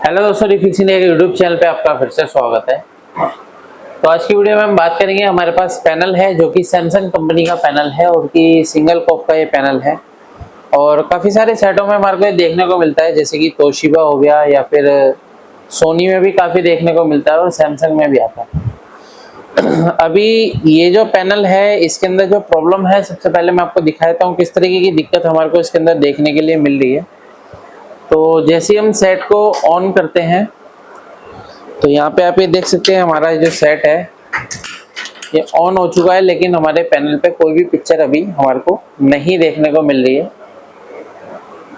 Hello दोस्तों, रिफिक्सिंग के YouTube channel पे आपका फिर से स्वागत है। तो आज की वीडियो में हम बात करेंगे। हमारे पास पैनल है जो कि सैमसंग कंपनी का पैनल है और की सिंगल कॉफ का ये पैनल है और काफ़ी सारे सेटों में हमारे को ये देखने को मिलता है, जैसे कि तोशिबा हो गया या फिर सोनी में भी काफ़ी देखने को मिलता है और सैमसंग में भी आता है। अभी ये जो पैनल है इसके अंदर जो प्रॉब्लम है, सबसे पहले मैं आपको दिखाता हूँ किस तरीके की दिक्कत हमारे को इसके अंदर देखने के लिए मिल रही है। तो जैसे हम सेट को ऑन करते हैं तो यहाँ पे आप ये देख सकते हैं हमारा जो सेट है ये ऑन हो चुका है, लेकिन हमारे पैनल पे कोई भी पिक्चर अभी हमारे को नहीं देखने को मिल रही है।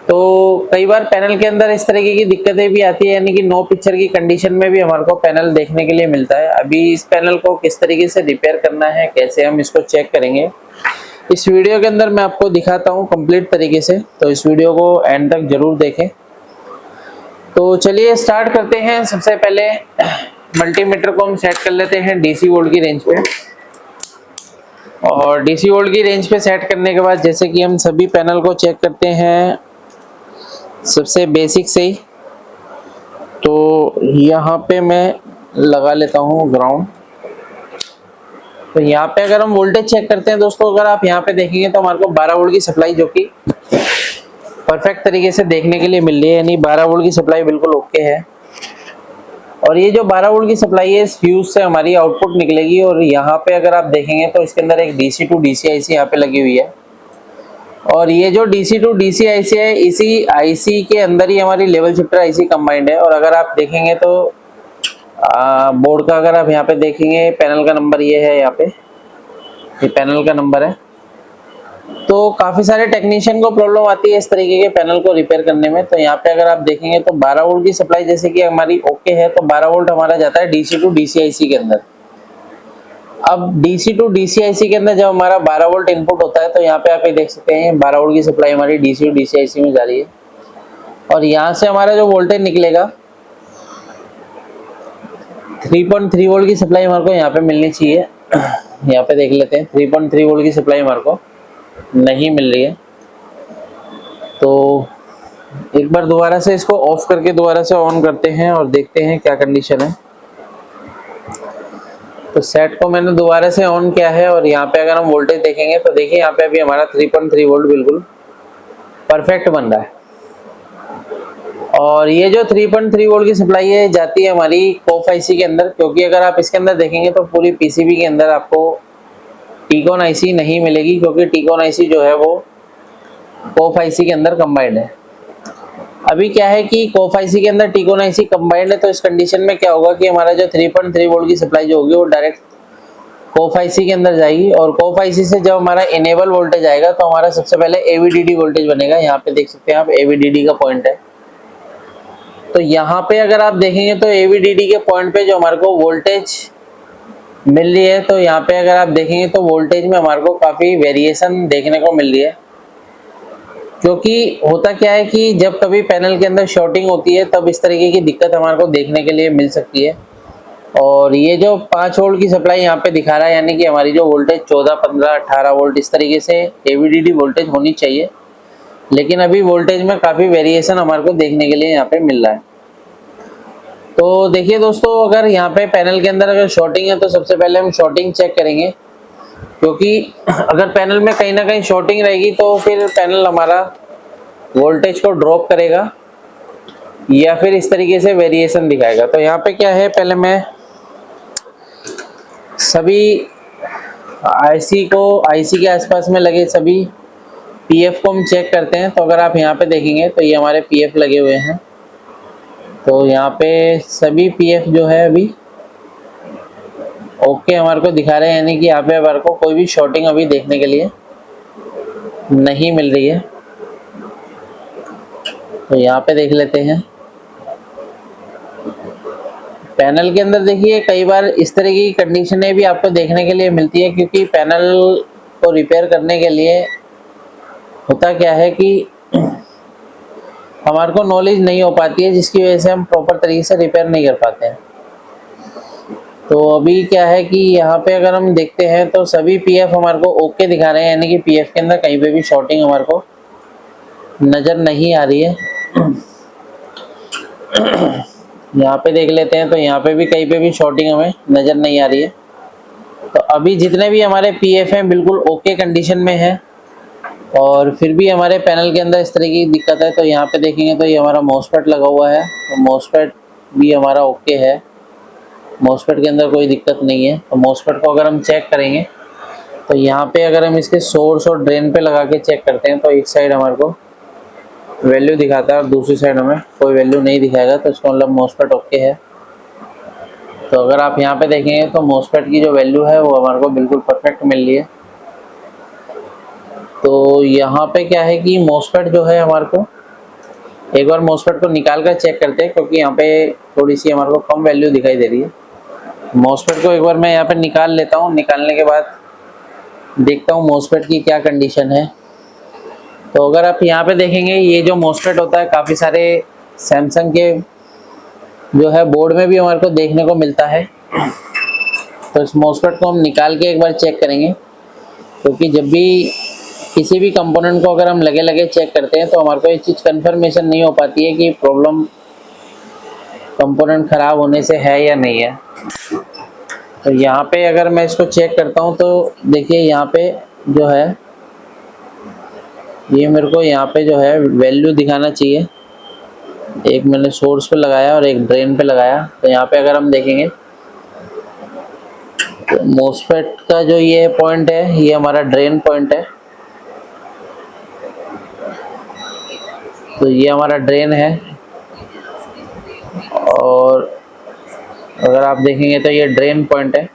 तो कई बार पैनल के अंदर इस तरीके की दिक्कतें भी आती है, यानी कि नो पिक्चर की कंडीशन में भी हमारे को पैनल देखने के लिए मिलता है। अभी इस पैनल को किस तरीके से रिपेयर करना है, कैसे हम इसको चेक करेंगे, इस वीडियो के अंदर मैं आपको दिखाता हूँ कंप्लीट तरीके से। तो इस वीडियो को एंड तक जरूर देखें। तो चलिए स्टार्ट करते हैं। सबसे पहले मल्टीमीटर को हम सेट कर लेते हैं डीसी वोल्ट की रेंज पे, और डीसी वोल्ट की रेंज पे सेट करने के बाद जैसे कि हम सभी पैनल को चेक करते हैं सबसे बेसिक से ही। तो यहाँ पे मैं लगा लेता हूँ ग्राउंड। तो यहाँ पे अगर हम वोल्टेज चेक करते हैं दोस्तों, अगर आप यहाँ पे देखेंगे तो हमारे को 12 वोल्ट की सप्लाई जो कि परफेक्ट तरीके से देखने के लिए मिल रही है, यानी 12 वोल्ट की सप्लाई बिल्कुल ओके है। और ये जो 12 वोल्ट की सप्लाई है इस फ्यूज से हमारी आउटपुट निकलेगी। और यहाँ पे अगर आप देखेंगे तो इसके अंदर एक डीसी टू डीसी आईसी यहाँ पे लगी हुई है, और ये जो डीसी टू डीसी आईसी है इसी आईसी के अंदर ही हमारी लेवल शिफ्टर आईसी कंबाइंड है। और अगर आप देखेंगे तो बोर्ड का अगर आप यहाँ पे देखेंगे पैनल का नंबर ये है, यहाँ पे ये पैनल का नंबर है। तो काफी सारे टेक्नीशियन को प्रॉब्लम आती है इस तरीके के पैनल को रिपेयर करने में। तो यहाँ पे अगर आप देखेंगे तो 12 वोल्ट की सप्लाई जैसे कि हमारी ओके है, तो 12 वोल्ट हमारा जाता है डीसी टू डीसी आईसी के अंदर। अब डीसी टू डीसी आईसी के अंदर जब हमारा 12 वोल्ट इनपुट होता है तो यहाँ पे आप ये देख सकते हैं 12 वोल्ट की सप्लाई हमारी डीसी टू डीसी आईसी में जा रही है। और यहाँ से हमारा जो वोल्टेज निकलेगा 3.3 वोल्ट की सप्लाई हमारे को यहाँ पे मिलनी चाहिए। यहाँ पे देख लेते हैं 3.3 वोल्ट की सप्लाई हमारे को नहीं मिल रही है। तो एक बार दोबारा से इसको ऑफ करके दोबारा से ऑन करते हैं और देखते हैं क्या कंडीशन है। तो सेट को मैंने दोबारा से ऑन किया है और यहाँ पे अगर हम वोल्टेज देखेंगे तो देखिए यहाँ पे अभी हमारा 3.3 वोल्ट बिल्कुल परफेक्ट बन रहा है। और ये जो 3.3 वोल्ट की सप्लाई है जाती है हमारी कोफ आईसी के अंदर, क्योंकि अगर आप इसके अंदर देखेंगे तो पूरी पीसीबी के अंदर आपको टीकॉन आईसी नहीं मिलेगी, क्योंकि टीकॉन आईसी जो है वो कोफ आईसी के अंदर कंबाइंड है। अभी क्या है कि कोफ आईसी के अंदर टीकॉन आईसी कंबाइंड है, तो इस कंडीशन में क्या होगा कि हमारा जो 3.3 वोल्ट की सप्लाई जो होगी वो डायरेक्ट कोफ आईसी के अंदर जाएगी। और कोफ आईसी से जब हमारा इनेबल वोल्टेज आएगा तो हमारा सबसे पहले एवीडीडी वोल्टेज बनेगा। यहाँ पे देख सकते हैं आप एवीडीडी का पॉइंट है। तो यहाँ पे अगर आप देखेंगे तो एवीडीडी के पॉइंट पे जो हमारे को वोल्टेज मिल रही है, तो यहाँ पे अगर आप देखेंगे तो वोल्टेज में हमारे को काफी वेरिएशन देखने को मिल रही है। क्योंकि होता क्या है कि जब कभी पैनल के अंदर शॉर्टिंग होती है तब इस तरीके की दिक्कत हमारे को देखने के लिए मिल सकती है। और ये जो 5 वोल्ट की सप्लाई यहाँ पे दिखा रहा है, यानी कि हमारी जो वोल्टेज 14, 15, 18 वोल्ट इस तरीके से एवीडीडी वोल्टेज होनी चाहिए, लेकिन अभी वोल्टेज में काफी वेरिएशन हमारे को देखने के लिए यहाँ पे मिल रहा है। तो देखिए दोस्तों, अगर यहाँ पे पैनल के अंदर अगर शॉर्टिंग है तो सबसे पहले हम शॉर्टिंग चेक करेंगे, क्योंकि अगर पैनल में कहीं ना कहीं शॉर्टिंग रहेगी तो फिर पैनल हमारा वोल्टेज को ड्रॉप करेगा या फिर इस तरीके से वेरिएशन दिखाएगा। तो यहाँ पे क्या है, पहले मैं सभी आईसी के आसपास में लगे सभी पीएफ को हम चेक करते हैं। तो अगर आप यहाँ पे देखेंगे तो ये हमारे पीएफ लगे हुए हैं। तो यहाँ पे सभी पीएफ जो है अभी ओके हमारे को दिखा रहे हैं, यानी कि यहाँ पे हमारे को कोई भी शॉर्टिंग अभी देखने के लिए नहीं मिल रही है। तो यहाँ पे देख लेते हैं पैनल के अंदर। देखिए कई बार इस तरह की कंडीशनें भी आपको देखने के लिए मिलती है, क्योंकि पैनल को रिपेयर करने के लिए होता क्या है कि हमारे को नॉलेज नहीं हो पाती है, जिसकी वजह से हम प्रॉपर तरीके से रिपेयर नहीं कर पाते हैं। तो अभी क्या है कि यहाँ पे अगर हम देखते हैं तो सभी पीएफ हमारे को ओके दिखा रहे हैं, यानी कि पीएफ के अंदर कहीं पे भी शॉर्टिंग हमारे को नज़र नहीं आ रही है। यहाँ पे देख लेते हैं, तो यहाँ पे भी कहीं पे भी शॉर्टिंग हमें नज़र नहीं आ रही है। तो अभी जितने भी हमारे पीएफ हैं बिल्कुल ओके कंडीशन में है, और फिर भी हमारे पैनल के अंदर इस तरह की दिक्कत है। तो यहाँ पे देखेंगे तो ये हमारा मॉसफेट लगा हुआ है, तो मॉसफेट भी हमारा ओके है, मॉसफेट के अंदर कोई दिक्कत नहीं है। तो मॉसफेट को अगर हम चेक करेंगे तो यहाँ पे अगर हम इसके सोर्स और ड्रेन पे लगा के चेक करते हैं तो एक साइड हमारे को वैल्यू दिखाता है और दूसरी साइड हमें कोई वैल्यू नहीं दिखाएगा, तो इसका मतलब मॉसफेट ओके है। तो अगर आप यहाँ पे देखेंगे तो मॉसफेट की जो वैल्यू है वो हमारे को बिल्कुल परफेक्ट मिल रही है। तो यहाँ पे क्या है कि मॉसफेट जो है हमारे को, एक बार मॉसफेट को निकाल कर चेक करते हैं, क्योंकि यहाँ पे थोड़ी सी हमारे को कम वैल्यू दिखाई दे रही है। मॉसफेट को एक बार मैं यहाँ पे निकाल लेता हूँ, निकालने के बाद देखता हूँ मॉसफेट की क्या कंडीशन है। तो अगर आप यहाँ पे देखेंगे, ये जो मॉसफेट होता है काफ़ी सारे सैमसंग के जो है बोर्ड में भी हमारे को देखने को मिलता है। तो इस मॉसफेट को हम निकाल के एक बार चेक करेंगे, क्योंकि जब भी किसी भी कंपोनेंट को अगर हम लगे लगे चेक करते हैं तो हमारे को ये चीज़ कंफर्मेशन नहीं हो पाती है कि प्रॉब्लम कंपोनेंट ख़राब होने से है या नहीं है। तो यहाँ पे अगर मैं इसको चेक करता हूँ तो देखिए यहाँ पे जो है ये मेरे को यहाँ पे जो है वैल्यू दिखाना चाहिए। एक मैंने सोर्स पे लगाया और एक ड्रेन पे लगाया। तो यहाँ पे अगर हम देखेंगे तो मॉसफेट का जो ये पॉइंट है ये हमारा ड्रेन पॉइंट है। तो ये हमारा ड्रेन है, और अगर आप देखेंगे तो ये ड्रेन पॉइंट है।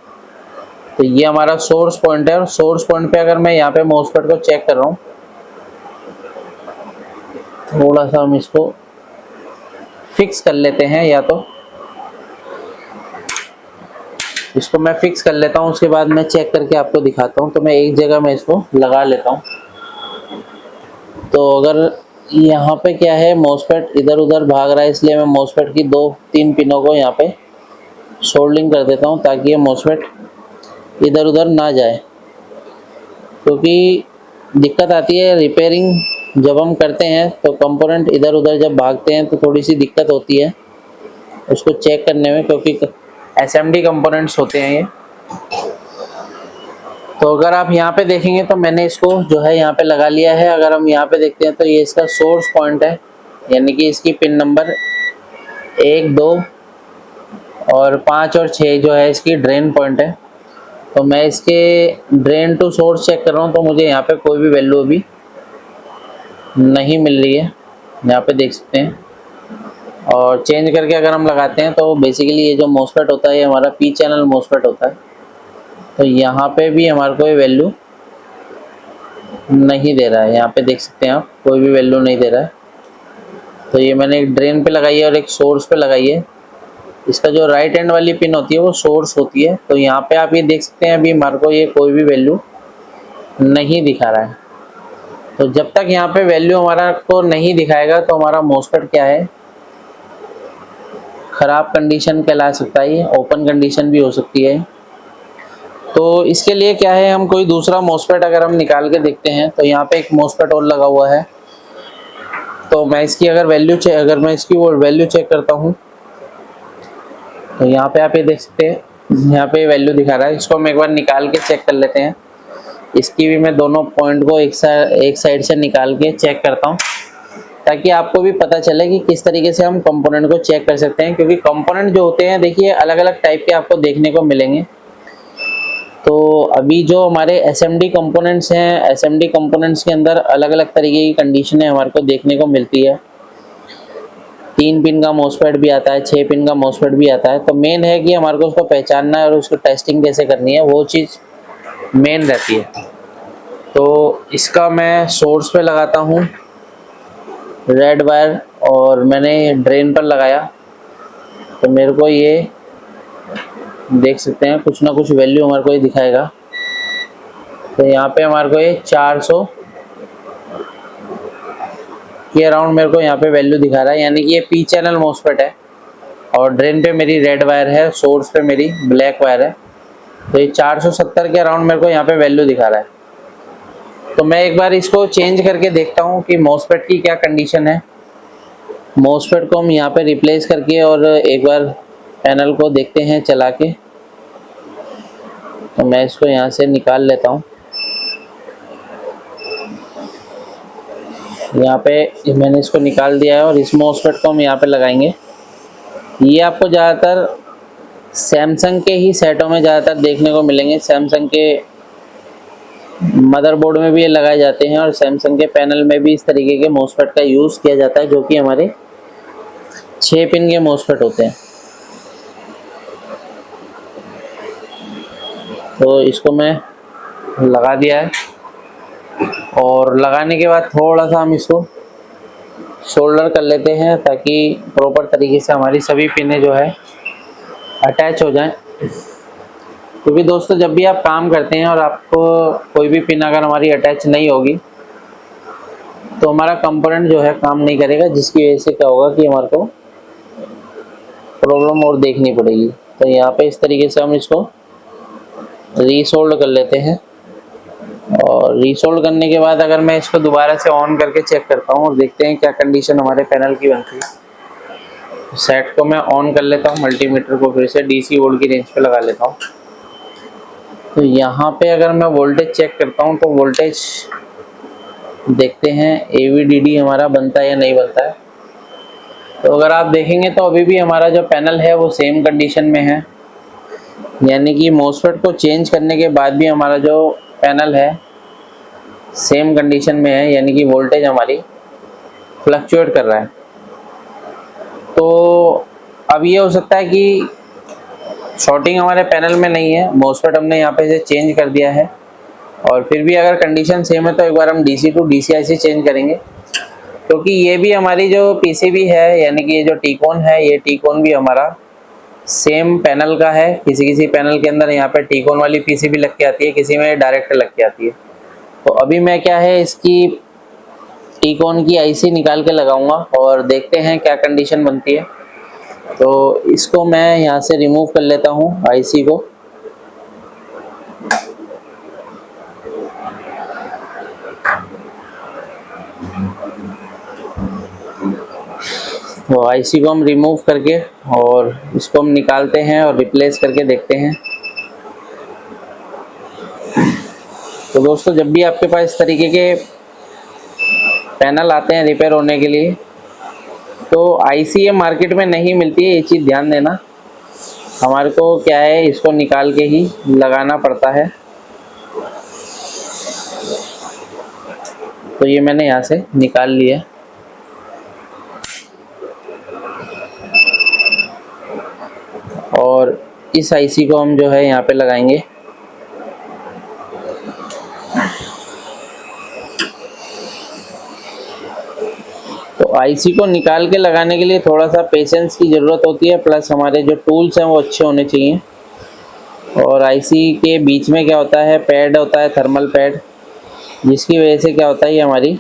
तो ये हमारा सोर्स पॉइंट है, और सोर्स पॉइंट पे अगर मैं यहाँ पे मॉसफेट को चेक कर रहा हूँ, थोड़ा सा हम इसको फिक्स कर लेते हैं, या तो इसको मैं फिक्स कर लेता हूँ, उसके बाद मैं चेक करके आपको दिखाता हूँ। तो मैं एक जगह में इसको लगा लेता हूँ। तो अगर यहाँ पे क्या है, मॉसफेट इधर उधर भाग रहा है, इसलिए मैं मॉसफेट की 2-3 पिनों को यहाँ पे सोल्डरिंग कर देता हूँ, ताकि ये मॉसफेट इधर उधर ना जाए। क्योंकि दिक्कत आती है रिपेयरिंग जब हम करते हैं तो कंपोनेंट इधर उधर जब भागते हैं तो थोड़ी सी दिक्कत होती है उसको चेक करने में, क्योंकि एसएमडी कंपोनेंट्स होते हैं ये। तो अगर आप यहाँ पे देखेंगे तो मैंने इसको जो है यहाँ पे लगा लिया है। अगर हम यहाँ पे देखते हैं तो ये इसका सोर्स पॉइंट है, यानी कि इसकी पिन नंबर 1, 2 और 5 और 6 जो है इसकी ड्रेन पॉइंट है। तो मैं इसके ड्रेन टू सोर्स चेक कर रहा हूँ, तो मुझे यहाँ पे कोई भी वैल्यू अभी नहीं मिल रही है, यहाँ पे देख सकते हैं। और चेंज करके अगर हम लगाते हैं तो बेसिकली ये जो मॉसफेट होता है ये हमारा पी चैनल मॉसफेट होता है। तो यहाँ पे भी हमारे को वैल्यू नहीं दे रहा है, यहाँ पे देख सकते हैं आप, कोई भी वैल्यू नहीं दे रहा है। तो ये मैंने एक ड्रेन पे लगाई है और एक सोर्स पे लगाई है। इसका जो राइट हैंड वाली पिन होती है वो सोर्स होती है। तो यहाँ पे आप ये देख सकते हैं अभी हमारे को ये कोई भी वैल्यू नहीं दिखा रहा है। तो जब तक यहाँ पे वैल्यू हमारा को नहीं दिखाएगा तो हमारा मॉसफेट क्या है, ख़राब कंडीशन कहला सकता है, ये ओपन कंडीशन भी हो सकती है। तो इसके लिए क्या है, हम कोई दूसरा मॉसफेट अगर हम निकाल के देखते हैं, तो यहाँ पे एक मॉसफेट और लगा हुआ है। तो मैं इसकी अगर मैं इसकी वो वैल्यू चेक करता हूँ, तो यहाँ पे आप ये देख सकते हैं, यहाँ पे वैल्यू दिखा रहा है। इसको हम एक बार निकाल के चेक कर लेते हैं। इसकी भी मैं दोनों पॉइंट को एक साइड से निकाल के चेक करता हूँ, ताकि आपको भी पता चले कि किस तरीके से हम कंपोनेंट को चेक कर सकते हैं। क्योंकि कंपोनेंट जो होते हैं देखिए अलग अलग टाइप के आपको देखने को मिलेंगे। तो अभी जो हमारे एसएमडी कंपोनेंट्स हैं, एसएमडी कंपोनेंट्स के अंदर अलग अलग तरीके की कंडीशनें हमारे को देखने को मिलती है। 3 पिन का मॉसफेट भी आता है, 6 पिन का मॉसफेट भी आता है। तो मेन है कि हमारे को उसको पहचानना है और उसको टेस्टिंग कैसे करनी है, वो चीज़ मेन रहती है। तो इसका मैं सोर्स पे लगाता हूँ रेड वायर, और मैंने ड्रेन पर लगाया। तो मेरे को ये देख सकते हैं कुछ ना कुछ वैल्यू हमारे को ये दिखाएगा। तो यहाँ पे हमारे को ये 400 के अराउंड मेरे को यहाँ पे वैल्यू दिखा रहा है, यानी कि ये पी चैनल मॉसफेट है। और ड्रेन पे मेरी रेड वायर है, सोर्स पे मेरी ब्लैक वायर है। तो ये 470 के अराउंड मेरे को यहाँ पे वैल्यू दिखा रहा है। तो मैं एक बार इसको चेंज करके देखता हूँ कि मॉसफेट की क्या कंडीशन है। मॉसफेट को हम यहाँ पे रिप्लेस करके और एक बार पैनल को देखते हैं चला के। तो मैं इसको यहाँ से निकाल लेता हूँ। यहाँ पे मैंने इसको निकाल दिया है और इस मॉसफेट को हम यहाँ पे लगाएंगे। ये आपको ज़्यादातर सैमसंग के ही सेटों में ज़्यादातर देखने को मिलेंगे। सैमसंग के मदरबोर्ड में भी ये लगाए जाते हैं और सैमसंग के पैनल में भी इस तरीके के मॉसफेट का यूज़ किया जाता है, जो कि हमारे 6 पिन के मॉसफेट होते हैं। तो इसको मैं लगा दिया है और लगाने के बाद थोड़ा सा हम इसको सोल्डर कर लेते हैं ताकि प्रॉपर तरीके से हमारी सभी पिनें जो है अटैच हो जाएं। क्योंकि दोस्तों जब भी आप काम करते हैं और आपको कोई भी पिन अगर हमारी अटैच नहीं होगी तो हमारा कंपोनेंट जो है काम नहीं करेगा, जिसकी वजह से क्या होगा कि हमारे को प्रॉब्लम और देखनी पड़ेगी। तो यहाँ पे इस तरीके से हम इसको रीसोल्ड कर लेते हैं और रीसोल्ड करने के बाद अगर मैं इसको दोबारा से ऑन करके चेक करता हूँ और देखते हैं क्या कंडीशन हमारे पैनल की बनती है। सेट को मैं ऑन कर लेता हूँ, मल्टीमीटर को फिर से DC वोल्ट की रेंज पे लगा लेता हूँ। तो यहाँ पे अगर मैं वोल्टेज चेक करता हूँ तो वोल्टेज देखते हैं AVDD हमारा बनता है या नहीं बनता है। तो अगर आप देखेंगे तो अभी भी हमारा जो पैनल है वो सेम कंडीशन में है, यानी कि मॉसफेट को चेंज करने के बाद भी हमारा जो पैनल है सेम कंडीशन में है, यानी कि वोल्टेज हमारी फ्लक्चुएट कर रहा है। तो अब ये हो सकता है कि शॉर्टिंग हमारे पैनल में नहीं है, मॉसफेट हमने यहाँ पे से चेंज कर दिया है और फिर भी अगर कंडीशन सेम है तो एक बार हम DC टू DCIC चेंज करेंगे। क्योंकि ये भी हमारी जो PCB है, यानी कि ये जो टीकॉन है, ये टीकॉन भी हमारा सेम पैनल का है। किसी पैनल के अंदर यहाँ पे टीकॉन वाली PCB लग के आती है, किसी में डायरेक्ट लग के आती है। तो अभी मैं क्या है इसकी टीकॉन की IC निकाल के लगाऊंगा और देखते हैं क्या कंडीशन बनती है। तो इसको मैं यहाँ से रिमूव कर लेता हूँ IC को। तो IC को हम रिमूव करके और इसको हम निकालते हैं और रिप्लेस करके देखते हैं। तो दोस्तों जब भी आपके पास इस तरीके के पैनल आते हैं रिपेयर होने के लिए तो IC ये मार्केट में नहीं मिलती है, ये चीज़ ध्यान देना। हमारे को क्या है इसको निकाल के ही लगाना पड़ता है। तो ये मैंने यहाँ से निकाल लिया और इस IC को हम जो है यहाँ पे लगाएंगे। तो IC को निकाल के लगाने के लिए थोड़ा सा पेशेंस की ज़रूरत होती है, प्लस हमारे जो टूल्स हैं वो अच्छे होने चाहिए। और IC के बीच में क्या होता है, पैड होता है, थर्मल पैड, जिसकी वजह से क्या होता है ये हमारी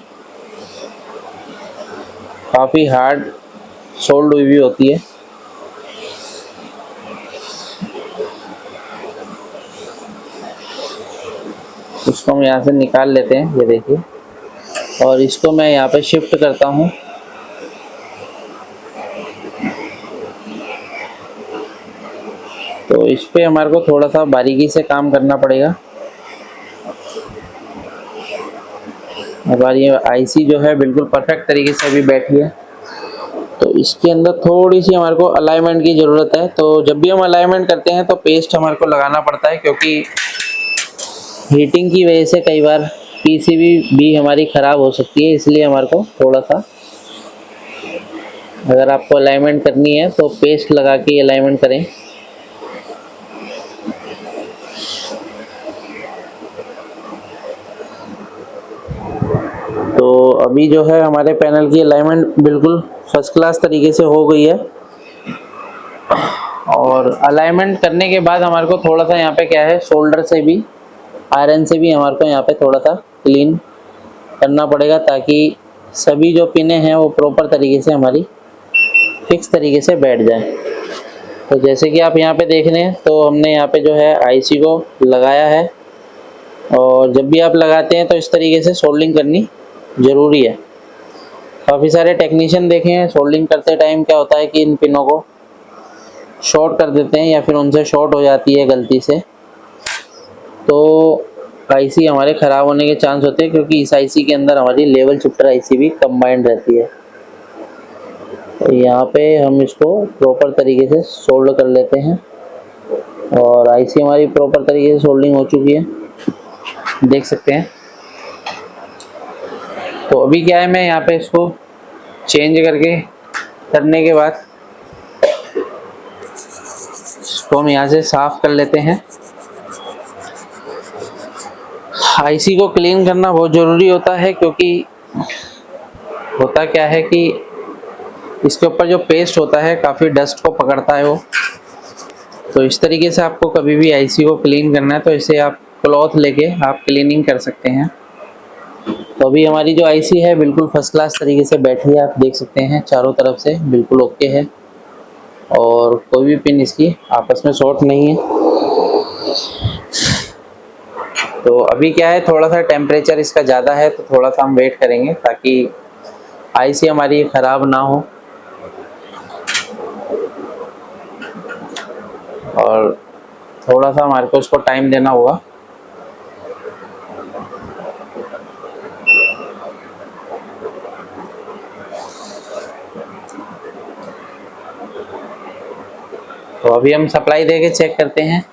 काफ़ी हार्ड सोल्ड हुई भी होती है। इसको हम यहाँ से निकाल लेते हैं, ये देखिए, और इसको मैं यहाँ पे शिफ्ट करता हूँ। तो इस पे हमारे को थोड़ा सा बारीकी से काम करना पड़ेगा। हमारी IC जो है बिल्कुल परफेक्ट तरीके से अभी बैठी है। तो इसके अंदर थोड़ी सी हमारे को अलाइनमेंट की ज़रूरत है। तो जब भी हम अलाइनमेंट करते हैं तो पेस्ट हमारे को लगाना पड़ता है, क्योंकि हीटिंग की वजह से कई बार PCB भी हमारी ख़राब हो सकती है। इसलिए हमारे को थोड़ा सा, अगर आपको अलाइनमेंट करनी है तो पेस्ट लगा के अलाइनमेंट करें। तो अभी जो है हमारे पैनल की अलाइनमेंट बिल्कुल फर्स्ट क्लास तरीके से हो गई है। और अलाइनमेंट करने के बाद हमारे को थोड़ा सा यहाँ पे क्या है, शोल्डर से भी, आयरन से भी हमारे को यहाँ पे थोड़ा सा क्लीन करना पड़ेगा, ताकि सभी जो पिनें हैं वो प्रॉपर तरीके से हमारी फिक्स तरीके से बैठ जाए। तो जैसे कि आप यहाँ पे देख रहे हैं, तो हमने यहाँ पे जो है IC को लगाया है। और जब भी आप लगाते हैं तो इस तरीके से सोल्डिंग करनी ज़रूरी है, काफ़ी सारे टेक्नीशियन देखे हैं, सोल्डिंग करते टाइम क्या होता है कि इन पिनों को शॉर्ट कर देते हैं या फिर उनसे शॉर्ट हो जाती है गलती से, तो आईसी हमारे ख़राब होने के चांस होते हैं, क्योंकि इस आईसी के अंदर हमारी लेवल शिफ्टर आईसी भी कंबाइंड रहती है। तो यहाँ पे हम इसको प्रॉपर तरीके से सोल्ड कर लेते हैं और आईसी हमारी प्रॉपर तरीके से सोल्डिंग हो चुकी है, देख सकते हैं। तो अभी क्या है, मैं यहाँ पे इसको चेंज करने के बाद इसको हम यहाँ से साफ कर लेते हैं। आईसी को क्लीन करना बहुत ज़रूरी होता है, क्योंकि होता क्या है कि इसके ऊपर जो पेस्ट होता है काफ़ी डस्ट को पकड़ता है वो। तो इस तरीके से आपको कभी भी आईसी को क्लीन करना है तो इसे आप क्लॉथ लेके आप क्लीनिंग कर सकते हैं। तो अभी हमारी जो आईसी है बिल्कुल फर्स्ट क्लास तरीके से बैठी है, आप देख सकते हैं चारों तरफ से बिल्कुल ओके है और कोई भी पिन इसकी आपस में शॉर्ट नहीं है। तो अभी क्या है, थोड़ा सा टेम्परेचर इसका ज़्यादा है तो थोड़ा सा हम वेट करेंगे ताकि आईसी हमारी ख़राब ना हो और थोड़ा सा हमारे को उसको टाइम देना होगा। तो अभी हम सप्लाई दे के चेक करते हैं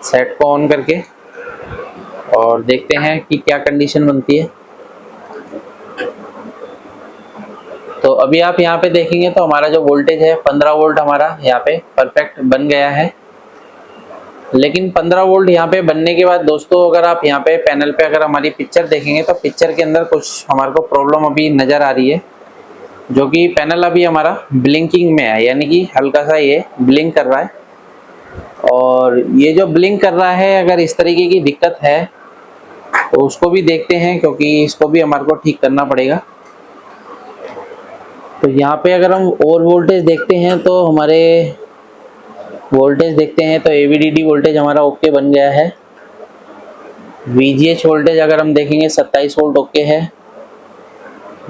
सेट को ऑन करके और देखते हैं कि क्या कंडीशन बनती है। तो अभी आप यहाँ पे देखेंगे तो हमारा जो वोल्टेज है 15 वोल्ट हमारा यहाँ पे परफेक्ट बन गया है। लेकिन 15 वोल्ट यहाँ पे बनने के बाद दोस्तों, अगर आप यहाँ पे पैनल पे अगर हमारी पिक्चर देखेंगे तो पिक्चर के अंदर कुछ हमारे को प्रॉब्लम अभी नज़र आ रही है, जो कि पैनल अभी हमारा ब्लिंकिंग में है, यानी कि हल्का सा ये ब्लिंक कर रहा है। और ये जो ब्लिंक कर रहा है, अगर इस तरीके की दिक्कत है तो उसको भी देखते हैं, क्योंकि इसको भी हमारे को ठीक करना पड़ेगा। तो यहाँ पे अगर हम और वोल्टेज देखते हैं तो हमारे वोल्टेज देखते हैं तो AVDD वोल्टेज हमारा ओके बन गया है। VGH वोल्टेज अगर हम देखेंगे 27 वोल्ट ओके है।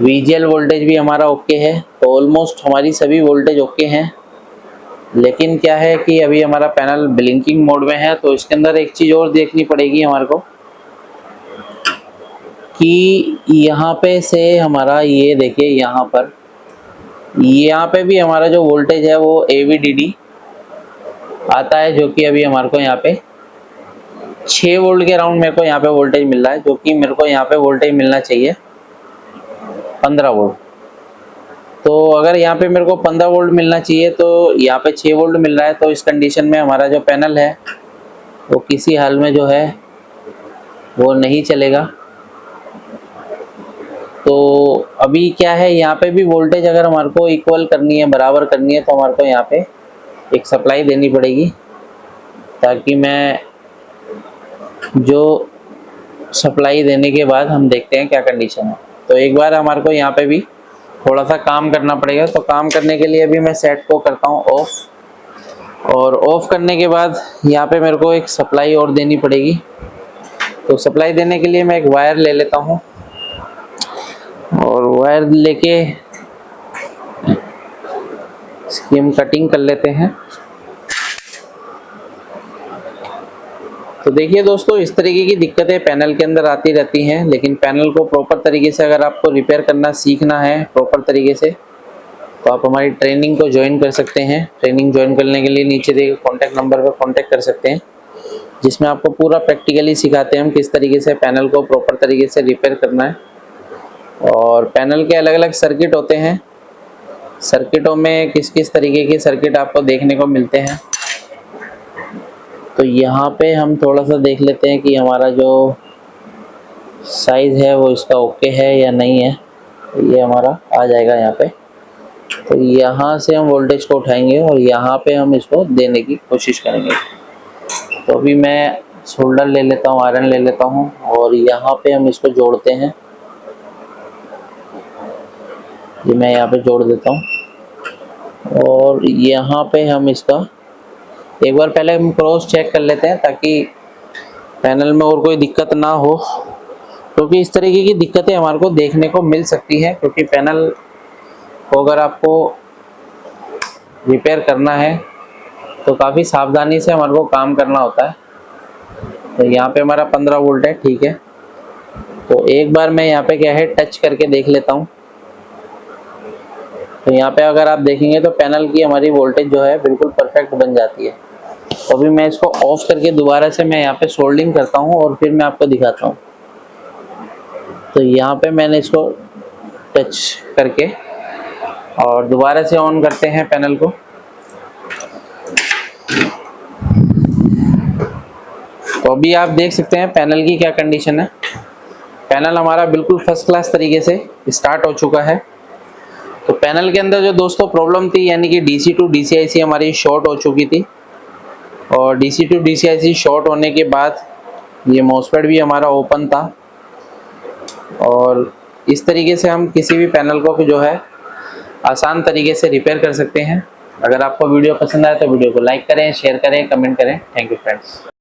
VGL वोल्टेज भी हमारा ओके है। तो ऑलमोस्ट हमारी सभी वोल्टेज ओके हैं। लेकिन क्या है कि अभी हमारा पैनल ब्लिंकिंग मोड में है, तो इसके अंदर एक चीज़ और देखनी पड़ेगी हमारे को कि यहाँ पे से हमारा ये देखिए, यहाँ पे भी हमारा जो वोल्टेज है वो AVDD आता है, जो कि अभी हमारे को यहाँ पे 6 वोल्ट के अराउंड मेरे को यहाँ पे वोल्टेज मिल रहा है, जो कि मेरे को यहाँ पे वोल्टेज मिलना चाहिए 15 वोल्ट। तो अगर यहाँ पे मेरे को 15 वोल्ट मिलना चाहिए तो यहाँ पे 6 वोल्ट मिल रहा है, तो इस कंडीशन में हमारा जो पैनल है वो किसी हाल में जो है वो नहीं चलेगा। तो अभी क्या है, यहाँ पे भी वोल्टेज अगर हमारे को इक्वल करनी है, बराबर करनी है, तो हमारे को यहाँ पे एक सप्लाई देनी पड़ेगी, ताकि मैं जो सप्लाई देने के बाद हम देखते हैं क्या कंडीशन है। तो एक बार हमारे को यहाँ पे भी थोड़ा सा काम करना पड़ेगा। तो काम करने के लिए अभी मैं सेट को करता हूँ ऑफ, और ऑफ करने के बाद यहाँ पे मेरे को एक सप्लाई और देनी पड़ेगी। तो सप्लाई देने के लिए मैं एक वायर ले लेता हूँ और वायर लेके इसकी हम कटिंग कर लेते हैं। तो देखिए दोस्तों, इस तरीके की दिक्कतें पैनल के अंदर आती रहती हैं, लेकिन पैनल को प्रॉपर तरीके से अगर आपको रिपेयर करना सीखना है प्रॉपर तरीके से, तो आप हमारी ट्रेनिंग को ज्वाइन कर सकते हैं। ट्रेनिंग ज्वाइन करने के लिए नीचे दिए गए कॉन्टैक्ट नंबर पर कॉन्टैक्ट कर सकते हैं, जिसमें आपको पूरा प्रैक्टिकली सिखाते हैं हम किस तरीके से पैनल को प्रॉपर तरीके से रिपेयर करना है। और पैनल के अलग अलग सर्किट होते हैं, सर्किटों में किस किस तरीके के सर्किट आपको देखने को मिलते हैं। तो यहाँ पे हम थोड़ा सा देख लेते हैं कि हमारा जो साइज़ है वो इसका ओके है या नहीं है। ये हमारा आ जाएगा यहाँ पे। तो यहाँ से हम वोल्टेज को उठाएंगे और यहाँ पे हम इसको देने की कोशिश करेंगे। तो अभी मैं सोल्डर ले लेता हूँ, आयरन ले लेता हूँ और यहाँ पे हम इसको जोड़ते हैं। ये मैं यहाँ पे जोड़ देता हूँ और यहाँ पे हम इसका एक बार पहले हम क्रॉस चेक कर लेते हैं, ताकि पैनल में और कोई दिक्कत ना हो क्योंकि इस तरीके की दिक्कतें हमारे को देखने को मिल सकती है, क्योंकि पैनल को अगर आपको रिपेयर करना है तो काफ़ी सावधानी से हमारे को काम करना होता है। तो यहाँ पे हमारा 15 वोल्ट है, ठीक है। तो एक बार मैं यहाँ पे क्या है टच करके देख लेता हूँ। तो यहाँ पे अगर आप देखेंगे तो पैनल की हमारी वोल्टेज जो है बिल्कुल परफेक्ट बन जाती है। तो अभी मैं इसको ऑफ करके दोबारा से मैं यहाँ पे सोल्डिंग करता हूँ और फिर मैं आपको दिखाता हूँ। तो यहाँ पे मैंने इसको टच करके और दोबारा से ऑन करते हैं पैनल को। तो अभी आप देख सकते हैं पैनल की क्या कंडीशन है। पैनल हमारा बिल्कुल फर्स्ट क्लास तरीके से स्टार्ट हो चुका है। तो पैनल के अंदर जो दोस्तों प्रॉब्लम थी, यानी कि डीसी टू डीसीआईसी हमारी शॉर्ट हो चुकी थी, और डीसी टू डीसीआईसी शॉर्ट होने के बाद ये मॉसफेट भी हमारा ओपन था। और इस तरीके से हम किसी भी पैनल को जो है आसान तरीके से रिपेयर कर सकते हैं। अगर आपको वीडियो पसंद आए तो वीडियो को लाइक करें, शेयर करें, कमेंट करें। Thank you friends.